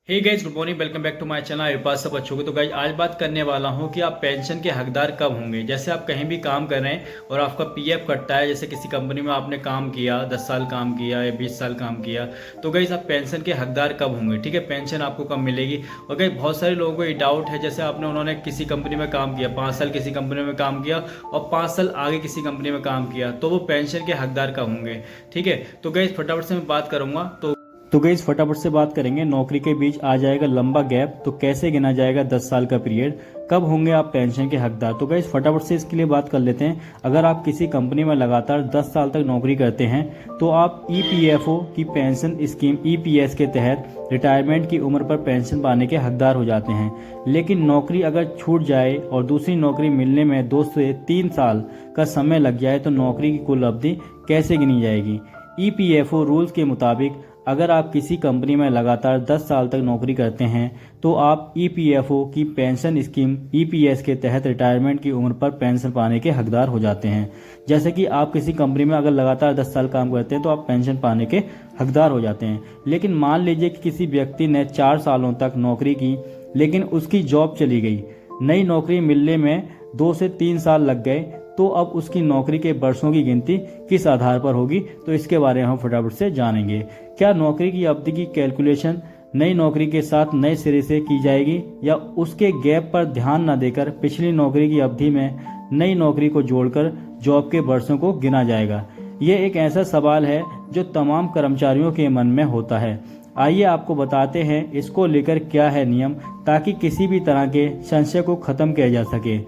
Hey guys, good morning, welcome back to my channel. मेरे पास सब बच्चों को तो गाइस आज बात करने वाला हूं कि आप पेंशन के हकदार कब होंगे। जैसे आप कहीं भी काम कर रहे हैं और आपका पीएफ कटता है, जैसे किसी कंपनी में आपने काम किया, 10 साल काम किया या 20 साल काम किया, तो गाइस आप पेंशन के हकदार कब होंगे। ठीक है, पेंशन आपको कब मिलेगी। और गाइस बहुत सारे लोगों को ये डाउट है, जैसे उन्होंने किसी कंपनी में काम किया, 5 साल किसी कंपनी में काम किया और 5 साल आगे किसी कंपनी में काम किया, तो वो पेंशन के हकदार कब होंगे। ठीक है, तो गाइस फटाफट से मैं बात करूंगा। तो गाइस फटाफट से बात करेंगे। नौकरी के बीच आ जाएगा लंबा गैप, तो कैसे गिना जाएगा 10 साल का पीरियड, कब होंगे आप पेंशन के हकदार। तो गाइस फटाफट से इसके लिए बात कर लेते हैं। अगर आप किसी कंपनी में लगातार 10 साल तक नौकरी करते हैं तो आप ईपीएफओ की पेंशन स्कीम ईपीएस के तहत रिटायरमेंट की उम्र पर पेंशन पाने के हकदार हो जाते हैं। लेकिन नौकरी अगर छूट जाए और दूसरी नौकरी मिलने में 2 से 3 साल का समय लग जाए तो नौकरी की कुल अवधि कैसे गिनी जाएगी। ईपीएफओ रूल्स के मुताबिक अगर आप किसी कंपनी में लगातार 10 साल तक नौकरी करते हैं तो आप ईपीएफओ की पेंशन स्कीम ईपीएस के तहत रिटायरमेंट की उम्र पर पेंशन पाने के हकदार हो जाते हैं। जैसे कि आप किसी कंपनी में अगर लगातार 10 साल काम करते हैं तो आप पेंशन पाने के हकदार हो जाते हैं। लेकिन मान लीजिए कि किसी व्यक्ति ने 4 सालों तक नौकरी की, लेकिन उसकी जॉब चली गई, नई नौकरी मिलने में 2 से 3 साल लग गए, तो अब उसकी नौकरी के वर्षों की गिनती किस आधार पर होगी, तो इसके बारे में हम फटाफट से जानेंगे। क्या नौकरी की अवधि की कैलकुलेशन नई नौकरी के साथ नए सिरे से की जाएगी या उसके गैप पर ध्यान न देकर पिछली नौकरी की अवधि में नई नौकरी को जोड़कर जॉब के वर्षों को गिना जाएगा। ये एक ऐसा सवाल है जो तमाम कर्मचारियों के मन में होता है। आइए आपको बताते हैं इसको लेकर क्या है नियम, ताकि किसी भी तरह के संशय को खत्म किया जा सके।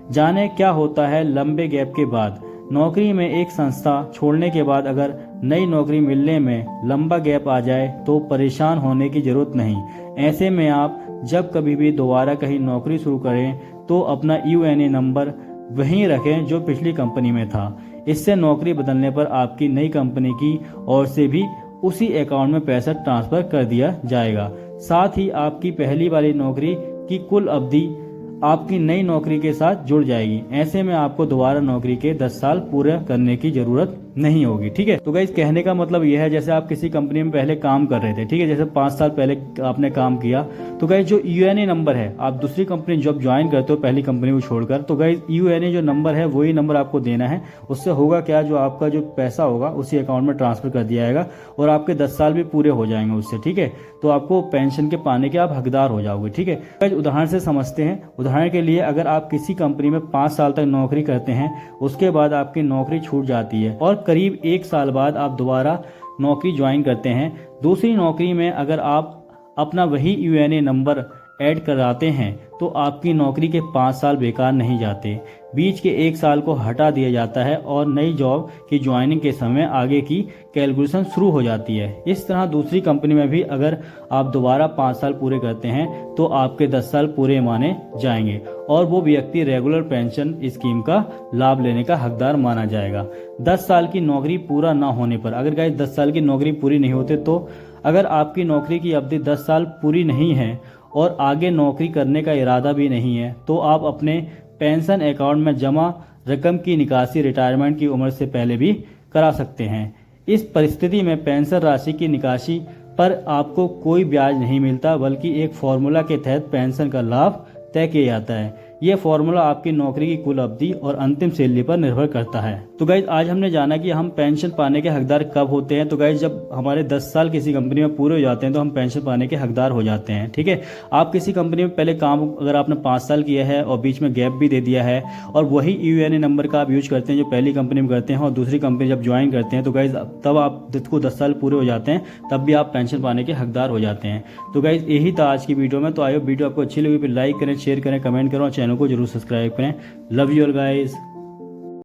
जाने क्या होता है लंबे गैप के बाद। नौकरी में एक संस्था छोड़ने के बाद अगर नई नौकरी मिलने में लंबा गैप आ जाए तो परेशान होने की जरूरत नहीं। ऐसे में आप जब कभी भी दोबारा कहीं नौकरी शुरू करें तो अपना यूएनए नंबर वहीं रखें जो पिछली कंपनी में था। इससे नौकरी बदलने पर आपकी नई कंपनी की ओर से भी उसी अकाउंट में पैसा ट्रांसफर कर दिया जाएगा। साथ ही आपकी पहली वाली नौकरी की कुल अवधि आपकी नई नौकरी के साथ जुड़ जाएगी। ऐसे में आपको दोबारा नौकरी के 10 साल पूरे करने की जरूरत नहीं होगी। ठीक है, तो गाइस कहने का मतलब यह है, जैसे आप किसी कंपनी में पहले काम कर रहे थे, ठीक है, जैसे 5 साल पहले आपने काम किया, तो गाइस जो यूएनए नंबर है, आप दूसरी कंपनी जब ज्वाइन करते हो पहली कंपनी को छोड़कर, तो गाइस यूएनए जो नंबर है वही नंबर आपको देना है। उससे होगा क्या, जो आपका जो पैसा होगा उसी अकाउंट में ट्रांसफर कर दिया जाएगा और आपके 10 साल भी पूरे हो जाएंगे उससे। ठीक है, तो आपको पेंशन के पाने के आप हकदार हो जाओगे। ठीक है, गाइस उदाहरण से समझते हैं। उदाहरण के लिए अगर आप किसी कंपनी में 5 साल तक नौकरी करते हैं, उसके बाद आपकी नौकरी छूट जाती है और करीब 1 साल बाद आप दोबारा नौकरी ज्वाइन करते हैं। दूसरी नौकरी में अगर आप अपना वही यूएनए नंबर ऐड कराते हैं तो आपकी नौकरी के 5 साल बेकार नहीं जाते। बीच के 1 साल को हटा दिया जाता है और नई जॉब की ज्वाइनिंग के समय आगे की कैलकुलेशन शुरू हो जाती है। इस तरह दूसरी कंपनी में भी अगर आप दोबारा 5 साल पूरे करते हैं तो आपके 10 साल पूरे माने जाएंगे और वो व्यक्ति रेगुलर पेंशन स्कीम का लाभ लेने का हकदार माना जाएगा। 10 साल की नौकरी पूरा ना होने पर, अगर गाइस 10 साल की नौकरी पूरी नहीं होते, तो अगर आपकी नौकरी की अवधि 10 साल पूरी नहीं है और आगे नौकरी करने का इरादा भी नहीं है, तो आप अपने पेंशन अकाउंट में जमा रकम की निकासी रिटायरमेंट की उम्र से पहले भी करा सकते हैं। इस परिस्थिति में पेंशन राशि की निकासी पर आपको कोई ब्याज नहीं मिलता, बल्कि एक फॉर्मूला के तहत पेंशन का लाभ तय किया जाता है। यह फॉर्मूला आपकी नौकरी की कुल अवधि और अंतिम सैलरी पर निर्भर करता है। तो गाइज आज हमने जाना कि हम पेंशन पाने के हकदार कब होते हैं। तो गाइज जब हमारे 10 साल किसी कंपनी में पूरे हो जाते हैं तो हम पेंशन पाने के हकदार हो जाते हैं। ठीक है, आप किसी कंपनी में पहले काम अगर आपने 5 साल किया है और बीच में गैप भी दे दिया है और वही यूएनए नंबर का आप यूज करते हैं जो पहली कंपनी में करते हैं और दूसरी कंपनी जब ज्वाइन करते हैं, तो गाइज तब आपको 10 साल पूरे हो जाते हैं, तब भी आप पेंशन पाने के हकदार हो जाते हैं। तो गाइज यही था आज की वीडियो में। तो आई होप वीडियो आपको अच्छी लगी, फिर लाइक करें, शेयर करें, कमेंट करें और चैनल को जरूर सब्सक्राइब करें। Love you all guys.